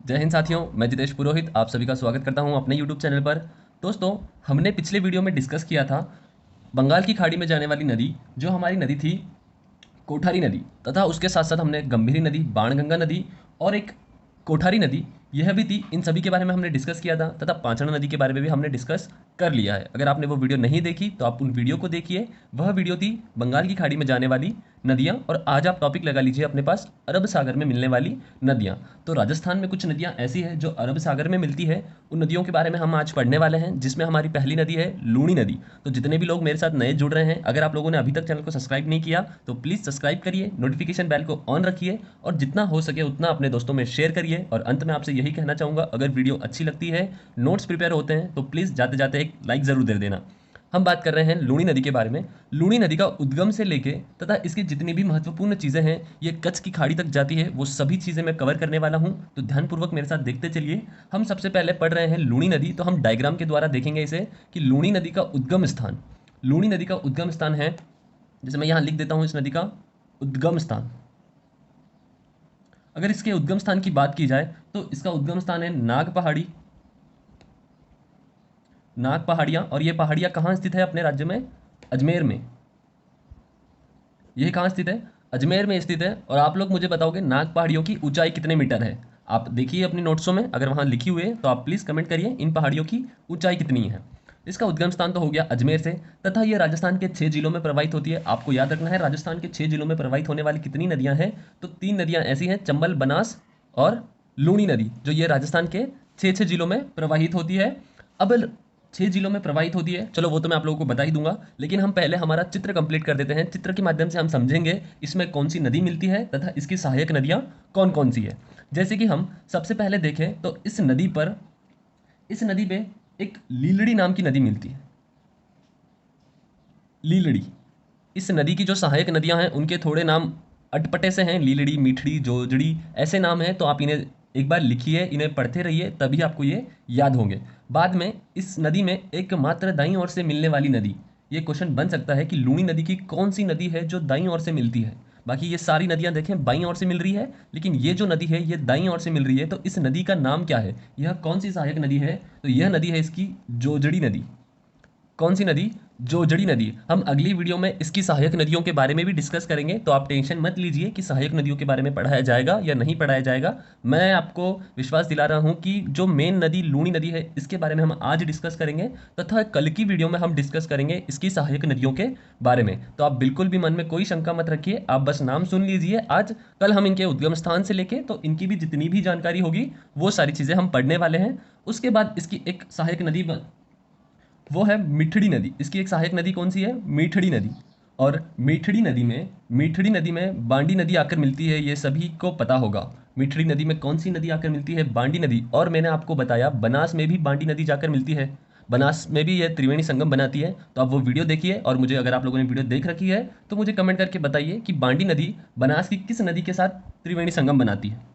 जय हिंद साथियों, मैं जितेश पुरोहित आप सभी का स्वागत करता हूं अपने YouTube चैनल पर। दोस्तों, हमने पिछले वीडियो में डिस्कस किया था बंगाल की खाड़ी में जाने वाली नदी, जो हमारी नदी थी कोठारी नदी, तथा उसके साथ साथ हमने गंभीरी नदी, बाणगंगा नदी और एक कोठारी नदी यह भी थी। इन सभी के बारे में हमने डिस्कस किया था तथा पांचड़ा नदी के बारे में भी हमने डिस्कस कर लिया है। अगर आपने वो वीडियो नहीं देखी तो आप उन वीडियो को देखिए। वह वीडियो थी बंगाल की खाड़ी में जाने वाली नदियां, और आज आप टॉपिक लगा लीजिए अपने पास अरब सागर में मिलने वाली नदियां। तो राजस्थान में कुछ नदियां ऐसी हैं जो अरब सागर में मिलती है। उन नदियों के बारे में हम आज पढ़ने वाले हैं, जिसमें हमारी पहली नदी है लूणी नदी। तो जितने भी लोग मेरे साथ नए जुड़ रहे हैं, अगर आप लोगों ने अभी तक चैनल को सब्सक्राइब नहीं किया तो प्लीज़ सब्सक्राइब करिए, नोटिफिकेशन बेल को ऑन रखिए और जितना हो सके उतना अपने दोस्तों में शेयर करिए। और अंत में आपसे यही कहना चाहूँगा, अगर वीडियो अच्छी लगती है, नोट्स प्रिपेयर होते हैं, तो प्लीज़ जाते जाते एक लाइक ज़रूर दे देना। हम बात कर रहे हैं लूणी नदी के बारे में। लूणी नदी का उद्गम से लेके तथा इसकी जितनी भी महत्वपूर्ण चीज़ें हैं, ये कच्छ की खाड़ी तक जाती है, वो सभी चीज़ें मैं कवर करने वाला हूँ। तो ध्यानपूर्वक मेरे साथ देखते चलिए। हम सबसे पहले पढ़ रहे हैं लूणी नदी, तो हम डायग्राम के द्वारा देखेंगे इसे कि लूणी नदी का उद्गम स्थान, लूणी नदी का उद्गम स्थान है, जैसे मैं यहाँ लिख देता हूँ इस नदी का उद्गम स्थान। अगर इसके उद्गम स्थान की बात की जाए तो इसका उद्गम स्थान है नाग पहाड़ी, नाग पहाड़ियाँ। और ये पहाड़ियाँ कहाँ स्थित है अपने राज्य में? अजमेर में। यह कहाँ स्थित है? अजमेर में स्थित है। और आप लोग मुझे बताओगे नाग पहाड़ियों की ऊंचाई कितने मीटर है? आप देखिए अपनी नोट्सों में, अगर वहाँ लिखी हुई है तो आप प्लीज़ कमेंट करिए इन पहाड़ियों की ऊंचाई कितनी है। इसका उद्गम स्थान तो हो गया अजमेर से, तथा ये राजस्थान के 6 जिलों में प्रवाहित होती है। आपको याद रखना है राजस्थान के 6 जिलों में प्रवाहित होने वाली कितनी नदियां हैं? तो 3 नदियां ऐसी हैं, चंबल, बनास और लूणी नदी, जो ये राजस्थान के 6 जिलों में प्रवाहित होती है। अब 6 जिलों में प्रवाहित होती है, चलो वो तो मैं आप लोगों को बता ही दूंगा, लेकिन हम पहले हमारा चित्र कंप्लीट कर देते हैं। चित्र के माध्यम से हम समझेंगे इसमें कौन सी नदी मिलती है तथा इसकी सहायक नदियां कौन कौन सी है। जैसे कि हम सबसे पहले देखें तो इस नदी पे एक लीलड़ी नाम की नदी मिलती है। लीलड़ी, इस नदी की जो सहायक नदियां हैं उनके थोड़े नाम अटपटे से हैं, लीलड़ी, मीठड़ी, जोजड़ी, ऐसे नाम हैं। तो आप इन्हें एक बार लिखिए, इन्हें पढ़ते रहिए, तभी आपको ये याद होंगे। बाद में इस नदी में एकमात्र दाईं ओर से मिलने वाली नदी, ये क्वेश्चन बन सकता है कि लूणी नदी की कौन सी नदी है जो दाईं ओर से मिलती है। बाकी ये सारी नदियां देखें बाईं ओर से मिल रही है, लेकिन ये जो नदी है ये दाईं ओर से मिल रही है। तो इस नदी का नाम क्या है? यह कौन सी सहायक नदी है? तो यह नदी है इसकी जोजड़ी नदी। कौन सी नदी? जोजड़ी नदी। हम अगली वीडियो में इसकी सहायक नदियों के बारे में भी डिस्कस करेंगे, तो आप टेंशन मत लीजिए कि सहायक नदियों के बारे में पढ़ाया जाएगा या नहीं पढ़ाया जाएगा। मैं आपको विश्वास दिला रहा हूं कि जो मेन नदी लूणी नदी है इसके बारे में हम आज डिस्कस करेंगे, तथा कल की वीडियो में हम डिस्कस करेंगे इसकी सहायक नदियों के बारे में। तो आप बिल्कुल भी मन में कोई शंका मत रखिए, आप बस नाम सुन लीजिए। आज कल हम इनके उद्गम स्थान से लेके तो इनकी भी जितनी भी जानकारी होगी वो सारी चीज़ें हम पढ़ने वाले हैं। उसके बाद इसकी एक सहायक नदी वो है मीठड़ी नदी। इसकी एक सहायक नदी कौन सी है? मीठड़ी नदी। और मीठड़ी नदी में बांडी नदी आकर मिलती है, ये सभी को पता होगा। मीठड़ी नदी में कौन सी नदी आकर मिलती है? बांडी नदी। और मैंने आपको बताया बनास में भी बांडी नदी जाकर मिलती है, बनास में भी यह त्रिवेणी संगम बनाती है। तो आप वो वीडियो देखिए, और मुझे, अगर आप लोगों ने वीडियो देख रखी है तो मुझे कमेंट करके बताइए कि बांडी नदी बनास की किस नदी के साथ त्रिवेणी संगम बनाती है।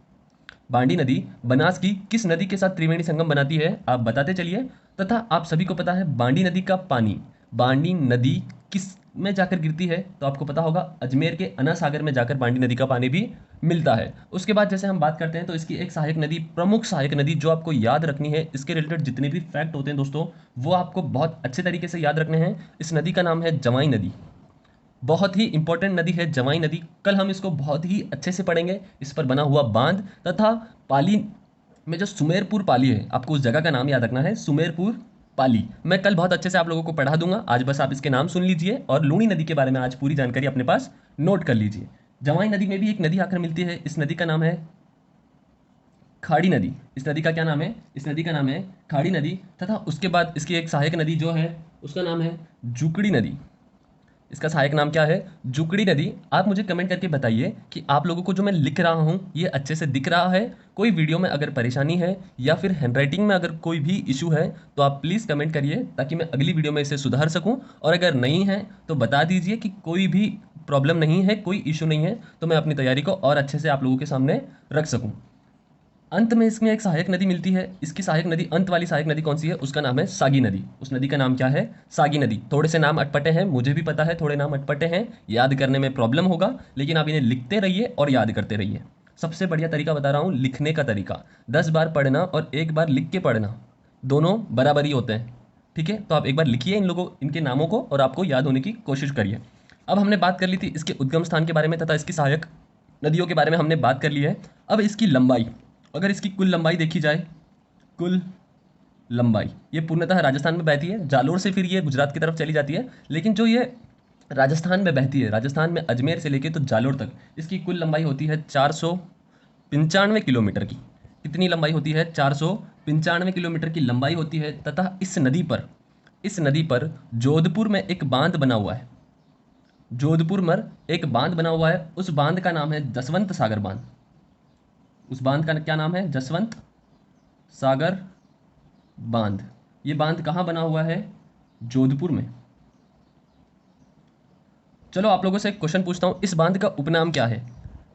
बांडी नदी बनास की किस नदी के साथ त्रिवेणी संगम बनाती है, आप बताते चलिए। तथा आप सभी को पता है बांडी नदी का पानी, बांडी नदी किस में जाकर गिरती है? तो आपको पता होगा अजमेर के अना सागर में जाकर बांडी नदी का पानी भी मिलता है। उसके बाद जैसे हम बात करते हैं तो इसकी एक सहायक नदी, प्रमुख सहायक नदी जो आपको याद रखनी है, इसके रिलेटेड जितने भी फैक्ट होते हैं दोस्तों वो आपको बहुत अच्छे तरीके से याद रखने हैं। इस नदी का नाम है जवाई नदी। बहुत ही इंपॉर्टेंट नदी है जवाई नदी। कल हम इसको बहुत ही अच्छे से पढ़ेंगे। इस पर बना हुआ बांध तथा पाली में जो सुमेरपुर पाली है, आपको उस जगह का नाम याद रखना है, सुमेरपुर पाली। मैं कल बहुत अच्छे से आप लोगों को पढ़ा दूंगा, आज बस आप इसके नाम सुन लीजिए और लूणी नदी के बारे में आज पूरी जानकारी अपने पास नोट कर लीजिए। जवाई नदी में भी एक नदी आकर मिलती है, इस नदी का नाम है खाड़ी नदी। इस नदी का क्या नाम है? इस नदी का नाम है खाड़ी नदी। तथा उसके बाद इसकी एक सहायक नदी जो है उसका नाम है जुकड़ी नदी। इसका सहायक नाम क्या है? जुकड़ी नदी। आप मुझे कमेंट करके बताइए कि आप लोगों को जो मैं लिख रहा हूँ ये अच्छे से दिख रहा है। कोई वीडियो में अगर परेशानी है या फिर हैंडराइटिंग में अगर कोई भी इशू है तो आप प्लीज़ कमेंट करिए, ताकि मैं अगली वीडियो में इसे सुधार सकूँ। और अगर नहीं है तो बता दीजिए कि कोई भी प्रॉब्लम नहीं है, कोई इशू नहीं है, तो मैं अपनी तैयारी को और अच्छे से आप लोगों के सामने रख सकूँ। अंत में इसमें एक सहायक नदी मिलती है। इसकी सहायक नदी, अंत वाली सहायक नदी कौन सी है? उसका नाम है सागी नदी। उस नदी का नाम क्या है? सागी नदी। थोड़े से नाम अटपटे हैं, मुझे भी पता है थोड़े नाम अटपटे हैं, याद करने में प्रॉब्लम होगा, लेकिन आप इन्हें लिखते रहिए और याद करते रहिए। सबसे बढ़िया तरीका बता रहा हूँ, लिखने का तरीका। 10 बार पढ़ना और एक बार लिख के पढ़ना, दोनों बराबर ही होते हैं। ठीक है, तो आप एक बार लिखिए इनके नामों को और आपको याद होने की कोशिश करिए। अब हमने बात कर ली थी इसके उद्गम स्थान के बारे में तथा इसकी सहायक नदियों के बारे में हमने बात कर ली है। अब इसकी लंबाई, अगर इसकी कुल लंबाई देखी जाए, कुल लंबाई ये पूर्णतः राजस्थान में बहती है, जालोर से फिर ये गुजरात की तरफ चली जाती है, लेकिन जो ये राजस्थान में बहती है, राजस्थान में अजमेर से लेके तो जालोर तक, इसकी कुल लंबाई होती है 495 किलोमीटर की। कितनी लंबाई होती है? 495 किलोमीटर की लंबाई होती है। तथा इस नदी पर जोधपुर में एक बांध बना हुआ है। जोधपुर में एक बांध बना हुआ है, उस बांध का नाम है जसवंत सागर बांध। उस बांध का क्या नाम है? जसवंत सागर बांध। ये बांध कहाँ बना हुआ है? जोधपुर में। चलो आप लोगों से एक क्वेश्चन पूछता हूँ, इस बांध का उपनाम क्या है?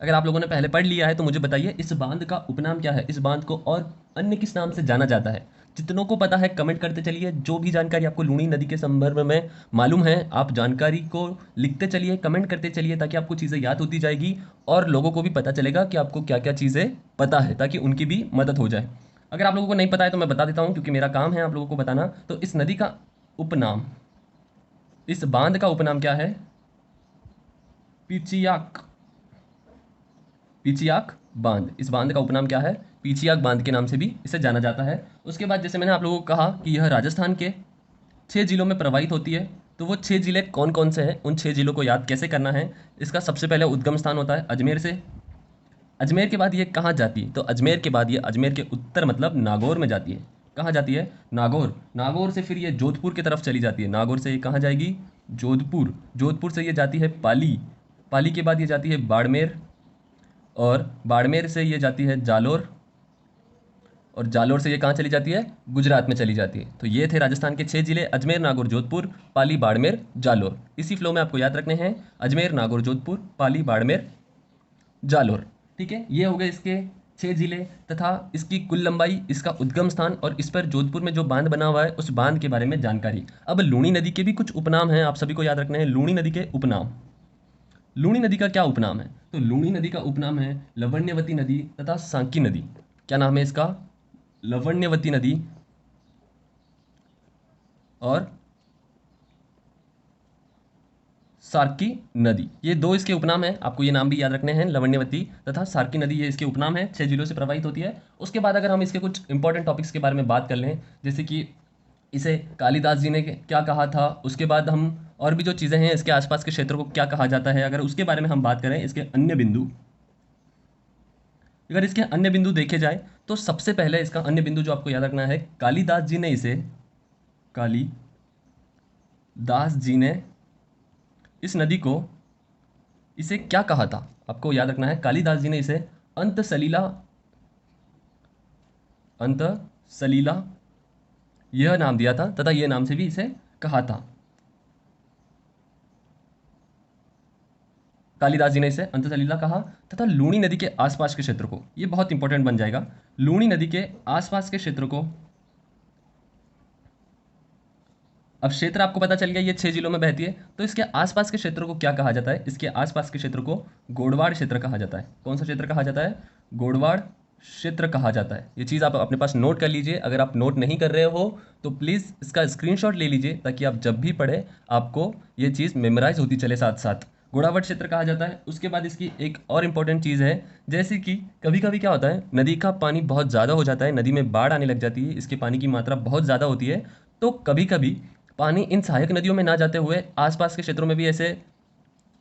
अगर आप लोगों ने पहले पढ़ लिया है तो मुझे बताइए इस बांध का उपनाम क्या है? इस बांध को और अन्य किस नाम से जाना जाता है? जितनों को पता है कमेंट करते चलिए। जो भी जानकारी आपको लूणी नदी के संदर्भ में मालूम है, आप जानकारी को लिखते चलिए, कमेंट करते चलिए, ताकि आपको चीज़ें याद होती जाएगी और लोगों को भी पता चलेगा कि आपको क्या क्या चीज़ें पता है, ताकि उनकी भी मदद हो जाए। अगर आप लोगों को नहीं पता है तो मैं बता देता हूँ, क्योंकि मेरा काम है आप लोगों को बताना। तो इस नदी का उपनाम, इस बांध का उपनाम क्या है? पिचियाक। पिचियाक बांध। इस बांध का उपनाम क्या है? पिचियाक बांध के नाम से भी इसे जाना जाता है। उसके बाद जैसे मैंने आप लोगों को कहा कि यह राजस्थान के 6 जिलों में प्रवाहित होती है, तो वो 6 जिले कौन कौन से हैं, उन 6 जिलों को याद कैसे करना है? इसका सबसे पहले उद्गम स्थान होता है अजमेर से। अजमेर के बाद ये कहाँ जाती है? तो अजमेर के बाद ये अजमेर के उत्तर मतलब नागौर में जाती है। कहाँ जाती है? नागौर। नागौर से फिर ये जोधपुर की तरफ चली जाती है। नागौर से ये कहाँ जाएगी? जोधपुर। जोधपुर से ये जाती है पाली। पाली के बाद ये जाती है बाड़मेर, और बाड़मेर से ये जाती है जालोर, और जालोर से ये कहाँ चली जाती है? गुजरात में चली जाती है। तो ये थे राजस्थान के 6 जिले, अजमेर, नागौर, जोधपुर, पाली, बाड़मेर, जालोर। इसी फ्लो में आपको याद रखने हैं, अजमेर, नागौर, जोधपुर, पाली, बाड़मेर, जालोर। ठीक है, ये हो गए इसके 6 जिले तथा इसकी कुल लंबाई, इसका उद्गम स्थान और इस पर जोधपुर में जो बांध बना हुआ है उस बांध के बारे में जानकारी। अब लूणी नदी के भी कुछ उपनाम हैं, आप सभी को याद रखने हैं। लूणी नदी के उपनाम। लूणी नदी का क्या उपनाम है? तो लूणी नदी का उपनाम है लवण्यवती नदी तथा सांकी नदी। क्या नाम है इसका? लवण्यवती नदी और सार्की नदी। ये दो इसके उपनाम हैं, आपको ये नाम भी याद रखने हैं, लवण्यवती तथा सार्की नदी, ये इसके उपनाम है। 6 जिलों से प्रवाहित होती है। उसके बाद अगर हम इसके कुछ इंपॉर्टेंट टॉपिक्स के बारे में बात कर लें, जैसे कि इसे कालिदास जी ने क्या कहा था, उसके बाद हम और भी जो चीज़ें हैं, इसके आसपास के क्षेत्र को क्या कहा जाता है, अगर उसके बारे में हम बात करें, इसके अन्य बिंदु, अगर इसके अन्य बिंदु देखे जाए तो सबसे पहले इसका अन्य बिंदु जो आपको याद रखना है, कालिदास जी ने इस नदी को इसे क्या कहा था? आपको याद रखना है, कालिदास जी ने इसे अंतसलीला यह नाम दिया था तथा यह नाम से भी इसे कहा था। कालिदास जी ने इसे अंतसलीला कहा। तथा लूणी नदी के आसपास के क्षेत्र को, यह बहुत इंपॉर्टेंट बन जाएगा, लूणी नदी के आसपास के क्षेत्र को, अब क्षेत्र आपको पता चल गया ये 6 जिलों में बहती है, तो इसके आसपास के क्षेत्र को क्या कहा जाता है? इसके आसपास के क्षेत्र को गोडवाड़ क्षेत्र कहा जाता है। कौन सा क्षेत्र कहा जाता है? गोडवाड़ क्षेत्र कहा जाता है। ये चीज़ आप अपने पास नोट कर लीजिए। अगर आप नोट नहीं कर रहे हो तो प्लीज़ इसका स्क्रीनशॉट ले लीजिए, ताकि आप जब भी पढ़े आपको ये चीज़ मेमोराइज होती चले साथ साथ। गोडावड़ क्षेत्र कहा जाता है। उसके बाद इसकी एक और इम्पॉर्टेंट चीज़ है, जैसे कि कभी कभी क्या होता है, नदी का पानी बहुत ज़्यादा हो जाता है, नदी में बाढ़ आने लग जाती है, इसके पानी की मात्रा बहुत ज़्यादा होती है, तो कभी कभी पानी इन सहायक नदियों में ना जाते हुए आसपास के क्षेत्रों में भी ऐसे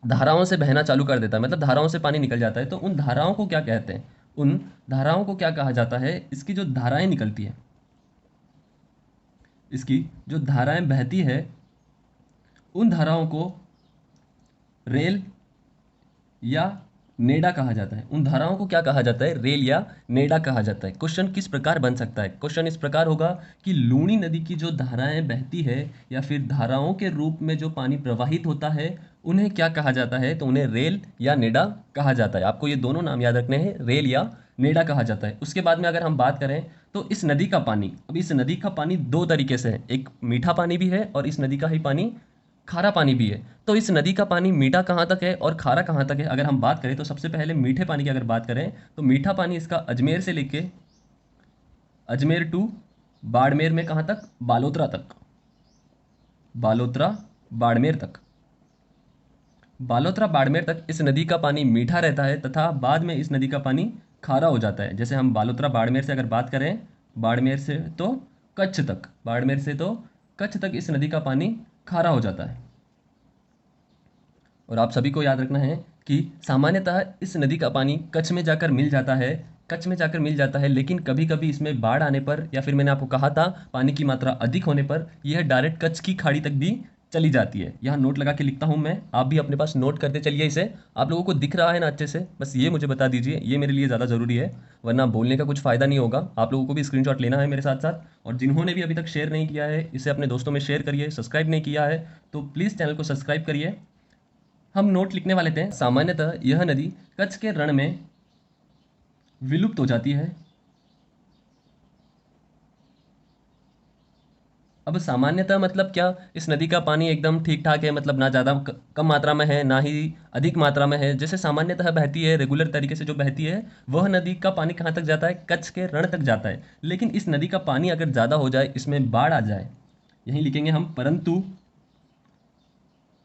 धाराओं से बहना चालू कर देता है, मतलब धाराओं से पानी निकल जाता है। तो उन धाराओं को क्या कहते हैं? उन धाराओं को क्या कहा जाता है? इसकी जो धाराएं निकलती है, इसकी जो धाराएं बहती है, उन धाराओं को रेल या नेडा कहा जाता है। उन धाराओं को क्या कहा जाता है? रेल या नेडा कहा जाता है। क्वेश्चन किस प्रकार बन सकता है? क्वेश्चन इस प्रकार होगा कि लूणी नदी की जो धाराएं बहती है या फिर धाराओं के रूप में जो पानी प्रवाहित होता है, उन्हें क्या कहा जाता है? तो उन्हें रेल या नेडा कहा जाता है। आपको ये दोनों नाम याद रखने हैं, रेल या नेडा कहा जाता है। उसके बाद में अगर हम बात करें तो इस नदी का पानी, अब इस नदी का पानी दो तरीके से है, एक मीठा पानी भी है और इस नदी का ही पानी खारा पानी भी है। तो इस नदी का पानी मीठा कहाँ तक है और खारा कहाँ तक है, अगर हम बात करें तो सबसे पहले मीठे पानी की अगर बात करें तो मीठा पानी इसका अजमेर से लेके अजमेर टू बाड़मेर में कहाँ तक, बालोतरा तक, बालोतरा बाड़मेर तक, बालोतरा बाड़मेर तक इस नदी का पानी मीठा रहता है तथा बाद में इस नदी का पानी खारा हो जाता है। जैसे हम बालोतरा बाड़मेर से अगर बात करें, बाड़मेर से तो कच्छ तक, बाड़मेर से तो कच्छ तक इस नदी का पानी खारा हो जाता है। और आप सभी को याद रखना है कि सामान्यतः इस नदी का पानी कच्छ में जाकर मिल जाता है, कच्छ में जाकर मिल जाता है, लेकिन कभी कभी इसमें बाढ़ आने पर या फिर मैंने आपको कहा था पानी की मात्रा अधिक होने पर यह डायरेक्ट कच्छ की खाड़ी तक भी चली जाती है। यहाँ नोट लगा के लिखता हूँ मैं, आप भी अपने पास नोट करते चलिए इसे। आप लोगों को दिख रहा है ना अच्छे से, बस ये मुझे बता दीजिए, ये मेरे लिए ज़्यादा ज़रूरी है, वरना बोलने का कुछ फ़ायदा नहीं होगा। आप लोगों को भी स्क्रीनशॉट लेना है मेरे साथ साथ, और जिन्होंने भी अभी तक शेयर नहीं किया है इसे अपने दोस्तों में शेयर करिए। सब्सक्राइब नहीं किया है तो प्लीज़ चैनल को सब्सक्राइब करिए। हम नोट लिखने वाले थे, सामान्यतः यह नदी कच्छ के रण में विलुप्त हो जाती है। अब सामान्यतः मतलब क्या, इस नदी का पानी एकदम ठीक ठाक है, मतलब ना ज़्यादा कम मात्रा में है ना ही अधिक मात्रा में है। जैसे सामान्यतः बहती है, रेगुलर तरीके से जो बहती है, वह नदी का पानी कहाँ तक जाता है, कच्छ के रण तक जाता है। लेकिन इस नदी का पानी अगर ज़्यादा हो जाए, इसमें बाढ़ आ जाए, यहीं लिखेंगे हम, परंतु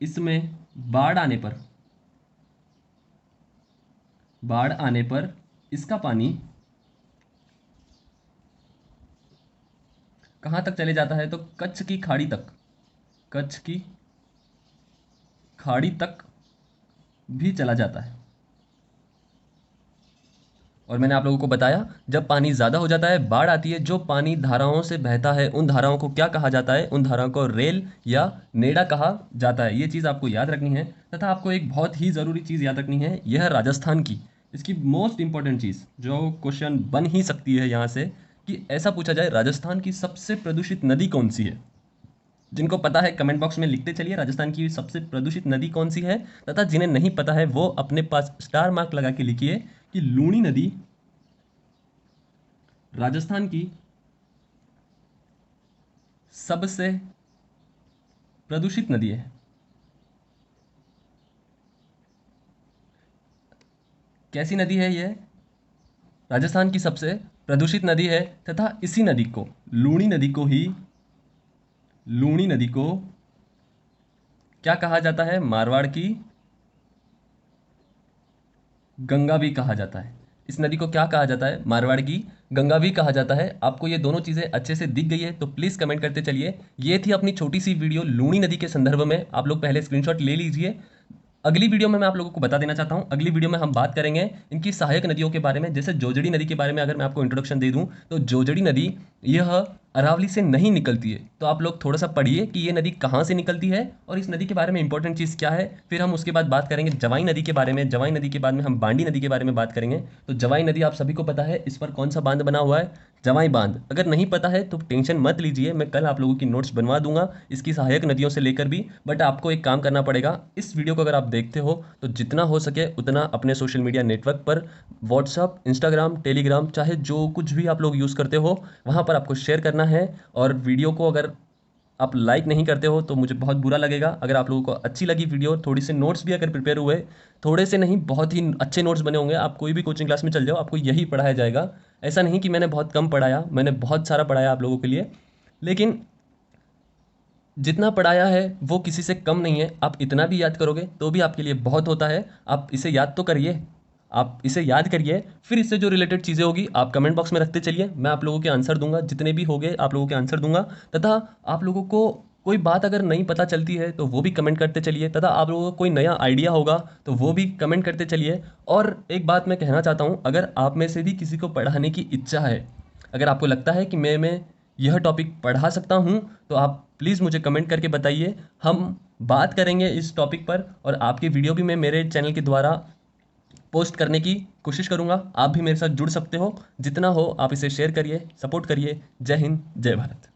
इसमें बाढ़ आने पर, बाढ़ आने पर इसका पानी कहाँ तक चले जाता है, तो कच्छ की खाड़ी तक, कच्छ की खाड़ी तक भी चला जाता है। और मैंने आप लोगों को बताया, जब पानी ज़्यादा हो जाता है, बाढ़ आती है, जो पानी धाराओं से बहता है उन धाराओं को क्या कहा जाता है, उन धाराओं को रेल या नेड़ा कहा जाता है। ये चीज़ आपको याद रखनी है। तथा आपको एक बहुत ही ज़रूरी चीज़ याद रखनी है, यह राजस्थान की, इसकी मोस्ट इंपॉर्टेंट चीज़ जो क्वेश्चन बन ही सकती है यहाँ से, कि ऐसा पूछा जाए राजस्थान की सबसे प्रदूषित नदी कौन सी है। जिनको पता है कमेंट बॉक्स में लिखते चलिए राजस्थान की सबसे प्रदूषित नदी कौन सी है, तथा जिन्हें नहीं पता है वो अपने पास स्टार मार्क लगा के लिखिए कि लूणी नदी राजस्थान की सबसे प्रदूषित नदी है। कैसी नदी है यह, राजस्थान की सबसे प्रदूषित नदी है। तथा इसी नदी को, लूणी नदी को ही, लूणी नदी को क्या कहा जाता है, मारवाड़ की गंगा भी कहा जाता है। इस नदी को क्या कहा जाता है, मारवाड़ की गंगा भी कहा जाता है। आपको ये दोनों चीज़ें अच्छे से दिख गई है तो प्लीज़ कमेंट करते चलिए। ये थी अपनी छोटी सी वीडियो लूणी नदी के संदर्भ में, आप लोग पहले स्क्रीनशॉट ले लीजिए। अगली वीडियो में मैं आप लोगों को बता देना चाहता हूँ, अगली वीडियो में हम बात करेंगे इनकी सहायक नदियों के बारे में। जैसे जोजड़ी नदी के बारे में अगर मैं आपको इंट्रोडक्शन दे दूँ, तो जोजड़ी नदी यह अरावली से नहीं निकलती है, तो आप लोग थोड़ा सा पढ़िए कि ये नदी कहाँ से निकलती है और इस नदी के बारे में इंपॉर्टेंट चीज़ क्या है। फिर हम उसके बाद बात करेंगे जवाई नदी के बारे में, जवाई नदी के बाद में हम बांडी नदी के बारे में बात करेंगे। तो जवाई नदी आप सभी को पता है, इस पर कौन सा बांध बना हुआ है, जवाई बांध। अगर नहीं पता है तो टेंशन मत लीजिए, मैं कल आप लोगों की नोट्स बनवा दूंगा इसकी सहायक नदियों से लेकर भी। बट आपको एक काम करना पड़ेगा, इस वीडियो को अगर आप देखते हो तो जितना हो सके उतना अपने सोशल मीडिया नेटवर्क पर, व्हाट्सअप, इंस्टाग्राम, टेलीग्राम, चाहे जो कुछ भी आप लोग यूज़ करते हो वहाँ पर आपको शेयर करना है। और वीडियो को अगर आप लाइक नहीं करते हो तो मुझे बहुत बुरा लगेगा। अगर आप लोगों को अच्छी लगी वीडियो, थोड़ी से नोट्स भी अगर प्रिपेयर हुए, थोड़े से नहीं बहुत ही अच्छे नोट्स बने होंगे, आप कोई भी कोचिंग क्लास में चल जाओ आपको यही पढ़ाया जाएगा। ऐसा नहीं कि मैंने बहुत कम पढ़ाया, मैंने बहुत सारा पढ़ाया आप लोगों के लिए, लेकिन जितना पढ़ाया है वो किसी से कम नहीं है। आप इतना भी याद करोगे तो भी आपके लिए बहुत होता है। आप इसे याद तो करिए, आप इसे याद करिए, फिर इससे जो रिलेटेड चीज़ें होगी आप कमेंट बॉक्स में रखते चलिए, मैं आप लोगों के आंसर दूंगा, जितने भी होंगे आप लोगों के आंसर दूंगा। तथा आप लोगों को कोई बात अगर नहीं पता चलती है तो वो भी कमेंट करते चलिए, तथा आप लोगों को कोई नया आइडिया होगा तो वो भी कमेंट करते चलिए। और एक बात मैं कहना चाहता हूँ, अगर आप में से भी किसी को पढ़ाने की इच्छा है, अगर आपको लगता है कि मैं यह टॉपिक पढ़ा सकता हूँ, तो आप प्लीज़ मुझे कमेंट करके बताइए, हम बात करेंगे इस टॉपिक पर। और आपकी वीडियो भी मैं मेरे चैनल के द्वारा पोस्ट करने की कोशिश करूँगा। आप भी मेरे साथ जुड़ सकते हो, जितना हो आप इसे शेयर करिए, सपोर्ट करिए। जय हिंद, जय भारत।